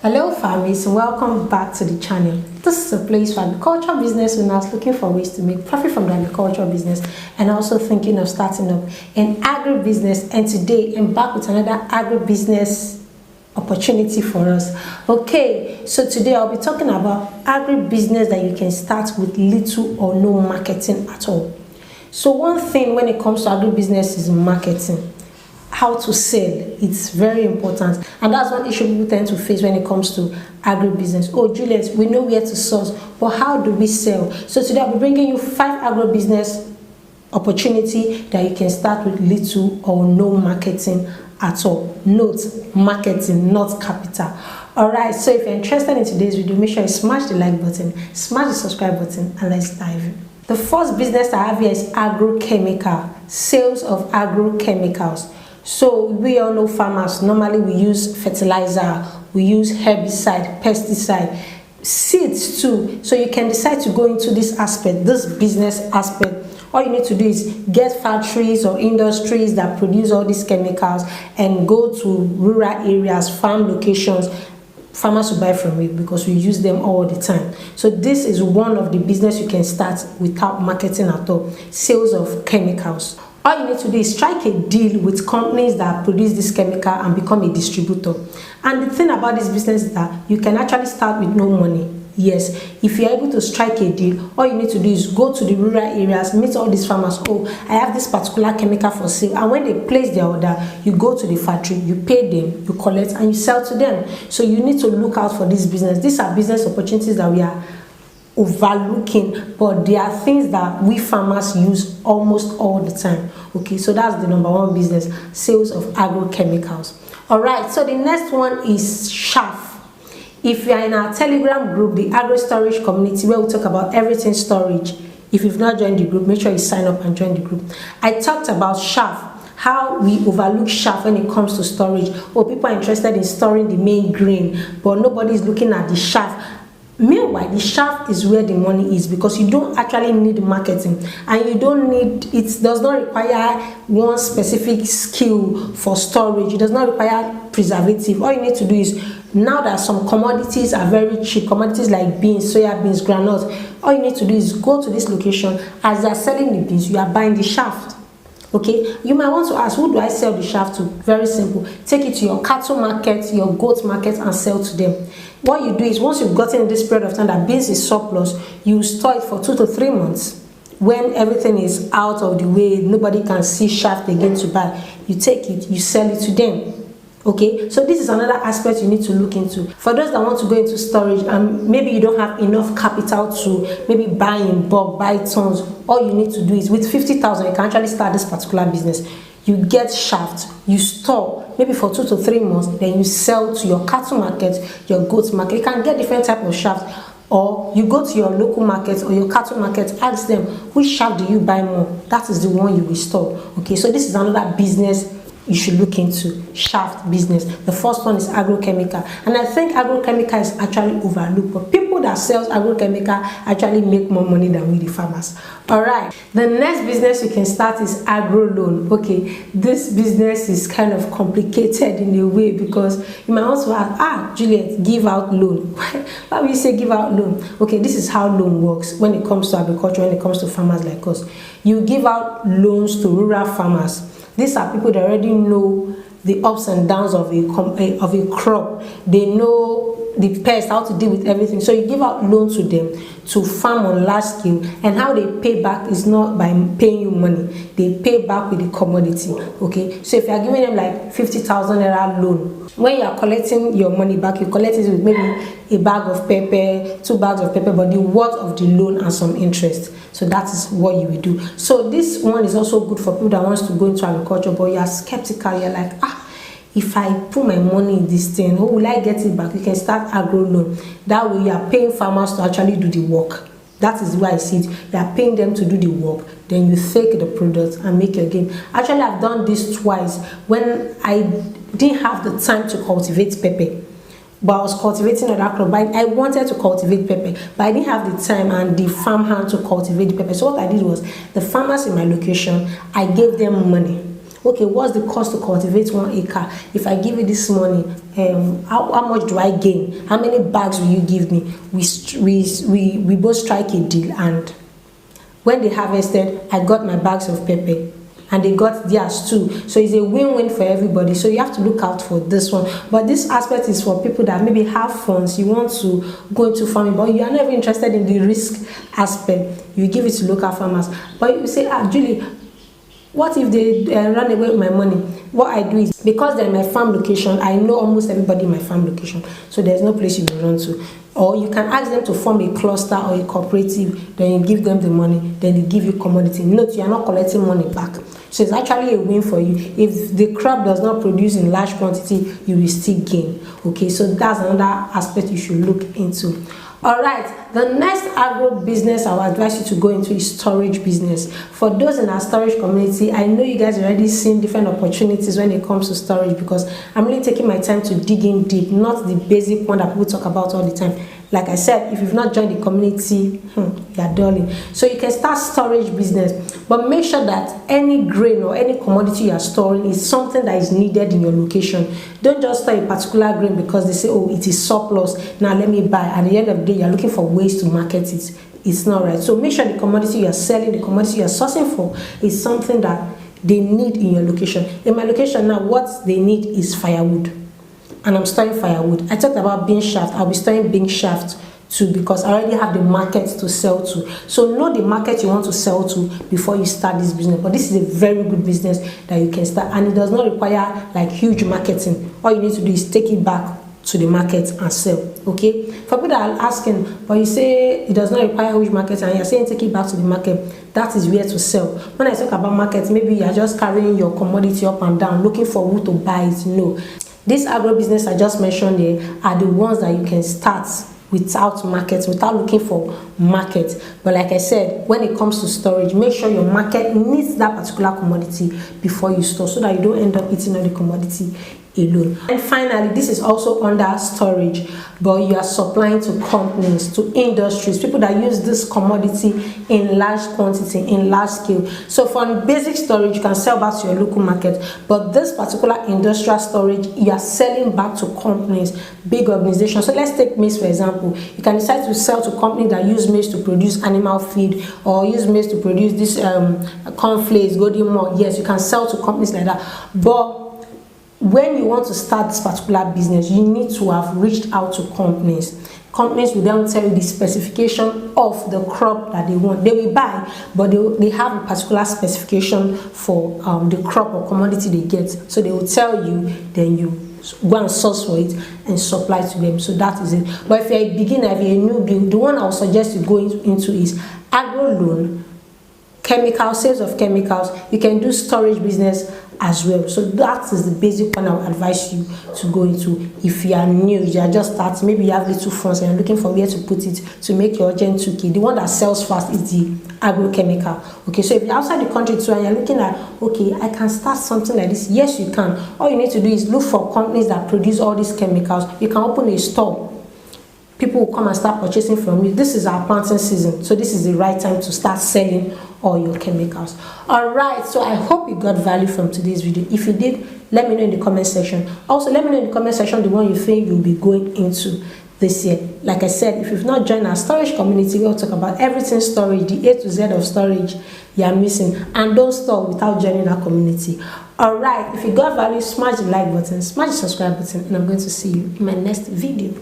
Hello farmers, welcome back to the channel. This is a place for agricultural business owners looking for ways to make profit from the agricultural business and also thinking of starting up an agribusiness. And today I'm back with another agribusiness opportunity for us. Okay, so today I'll be talking about agribusiness that you can start with little or no marketing at all. So one thing when it comes to agribusiness is marketing. How to sell, it's very important, and that's one issue people tend to face when it comes to agribusiness. Oh Juliet, we know where to source, but how do we sell? So today I'll be bringing you 5 agribusiness opportunity that you can start with little or no marketing at all. Note, marketing, not capital. Alright, so if you're interested in today's video, make sure you smash the like button, smash the subscribe button, and let's dive in. The first business I have here is agrochemical, sales of agrochemicals. So we all know farmers, normally we use fertilizer, we use herbicide, pesticide, seeds too. So you can decide to go into this aspect, this business aspect. All you need to do is get factories or industries that produce all these chemicals and go to rural areas, farm locations. Farmers will buy from it because we use them all the time. So this is one of the business you can start without marketing at all, sales of chemicals. All you need to do is strike a deal with companies that produce this chemical and become a distributor. And the thing about this business is that you can actually start with no money. Yes, if you're able to strike a deal, all you need to do is go to the rural areas, meet all these farmers. Oh, I have this particular chemical for sale. And when they place their order, you go to the factory, you pay them, you collect, and you sell to them. So you need to look out for this business. These are business opportunities that we are overlooking, but there are things that we farmers use almost all the time. Okay, so that's the number one business, sales of agrochemicals. All right, so the next one is Chaffs. If you are in our Telegram group, the agro storage community, where we talk about everything storage, if you've not joined the group, make sure you sign up and join the group. I talked about Chaffs, how we overlook Chaffs when it comes to storage. Oh, people are interested in storing the main grain, but nobody is looking at the Chaffs. Meanwhile, the Chaffs is where the money is, because you don't actually need marketing, and you don't need, it does not require one specific skill for storage. It does not require preservative. All you need to do is, now that some commodities are very cheap, commodities like beans, soya beans, granules, all you need to do is go to this location. As they are selling the beans, you are buying the Chaffs. Okay, you might want to ask, who do I sell the Chaffs to? Very simple. Take it to your cattle market, your goat market, and sell to them. What you do is, once you've gotten in this period of time that beans is surplus, you store it for 2 to 3 months. When everything is out of the way, nobody can see Chaffs again to buy, you take it, you sell it to them. Okay, so this is another aspect you need to look into. For those that want to go into storage and maybe you don't have enough capital to maybe buy in bulk, buy tons, all you need to do is, with 50,000, you can actually start this particular business. You get Chaffs, you store maybe for 2 to 3 months, then you sell to your cattle market, your goat market. You can get different type of Chaffs, or you go to your local market or your cattle market, ask them, which Chaffs do you buy more? That is the one you will store. Okay, so this is another business you should look into, Chaffs business. The first one is agrochemical, and I think agrochemical is actually overlooked, but people that sells agrochemical actually make more money than we the farmers. All right, the next business you can start is agro loan. Okay, this business is kind of complicated in a way, because you might also ask, Juliet, give out loan. Why will you say give out loan? Okay, this is how loan works when it comes to agriculture, when it comes to farmers like us. You give out loans to rural farmers. These are people that already know the ups and downs of a crop. They know the pest, how to deal with everything. So you give out loans to them to farm on large scale, and how they pay back is not by paying you money. They pay back with the commodity. Okay, so if you are giving them like 50,000 naira loan, when you are collecting your money back, you collect it with maybe a bag of pepper, 2 bags of pepper, but the worth of the loan and some interest. So that is what you will do. So this one is also good for people that wants to go into agriculture, but you are skeptical. You're like, if I put my money in this thing, how will I get it back? You can start agro loan. That way you are paying farmers to actually do the work. That is why I see it. You are paying them to do the work, then you take the product and make your gain. Actually, I've done this twice when I didn't have the time to cultivate pepper. But I was cultivating other crop. But I wanted to cultivate pepper, but I didn't have the time and the farm hand to cultivate the pepper. So what I did was, the farmers in my location, I gave them money. okay, what's the cost to cultivate 1 acre? If I give you this money, how much do I gain? How many bags will you give me? We both strike a deal, and when they harvested, I got my bags of pepper and they got theirs too. So it's a win-win for everybody. So you have to look out for this one. But this aspect is for people that maybe have funds, you want to go into farming, but you are not even interested in the risk aspect. You give it to local farmers. But you say, Julie, what if they run away with my money? What I do is, because they're in my farm location, I know almost everybody in my farm location, so there's no place you will run to. Or you can ask them to form a cluster or a cooperative, then you give them the money, then they give you commodity. Note, you are not collecting money back. So it's actually a win for you. If the crop does not produce in large quantity, you will still gain. Okay, so that's another aspect you should look into. All right, the next agro business I will advise you to go into is storage business. For those in our storage community, I know you guys already seen different opportunities when it comes to storage, because I'm really taking my time to dig in deep, not the basic one that people talk about all the time. Like I said, if you've not joined the community, you're darling. So you can start storage business, but make sure that any grain or any commodity you are storing is something that is needed in your location. Don't just store a particular grain because they say, oh, it is surplus, now let me buy. At the end of the day, you're looking for ways to market it. It's not right. So make sure the commodity you are selling, the commodity you are sourcing for, is something that they need in your location. In my location now, what they need is firewood. And I'm storing firewood. I talked about bean shaft. I'll be storing bean shaft too, because I already have the market to sell to. So know the market you want to sell to before you start this business. But this is a very good business that you can start, and it does not require like huge marketing. All you need to do is take it back to the market and sell. Okay, for people that are asking, but you say it does not require huge marketing and you're saying take it back to the market, that is where to sell. When I talk about market, maybe you're just carrying your commodity up and down looking for who to buy it. No, this agro business I just mentioned here are the ones that you can start without market, without looking for market. But like I said, when it comes to storage, make sure your market needs that particular commodity before you store, so that you don't end up eating on the commodity alone. And finally, this is also under storage, but you are supplying to companies, to industries, people that use this commodity in large quantity, in large scale. So for basic storage, you can sell back to your local market, but this particular industrial storage, you are selling back to companies, big organizations. So let's take maize for example. You can decide to sell to companies that use maize to produce animal feed, or use maize to produce this cornflakes, golden malt. Yes, you can sell to companies like that. But when you want to start this particular business, you need to have reached out to companies. Companies will then tell you the specification of the crop that they want. They will buy, but they have a particular specification for the crop or commodity they get. So they will tell you, then you go and source for it and supply to them. So that is it. But if you're a beginner, if you're a newbie, the one I would suggest you go into is agro loan, chemical sales of chemicals. You can do storage business as well. So that is the basic one I would advise you to go into. If you are new, you are just starting, maybe you have little funds and you're looking for where to put it to make your urgent 2K. The one that sells fast is the agrochemical. Okay, so if you're outside the country too and you're looking at, okay, I can start something like this, yes you can. All you need to do is look for companies that produce all these chemicals. You can open a store. People will come and start purchasing from you. This is our planting season, so this is the right time to start selling all your chemicals. All right, so I hope you got value from today's video. If you did, let me know in the comment section. Also, let me know in the comment section the one you think you'll be going into this year. Like I said, if you've not joined our storage community, we'll talk about everything storage, the A to Z of storage you are missing, and don't store without joining our community. All right, if you got value, smash the like button, smash the subscribe button, and I'm going to see you in my next video.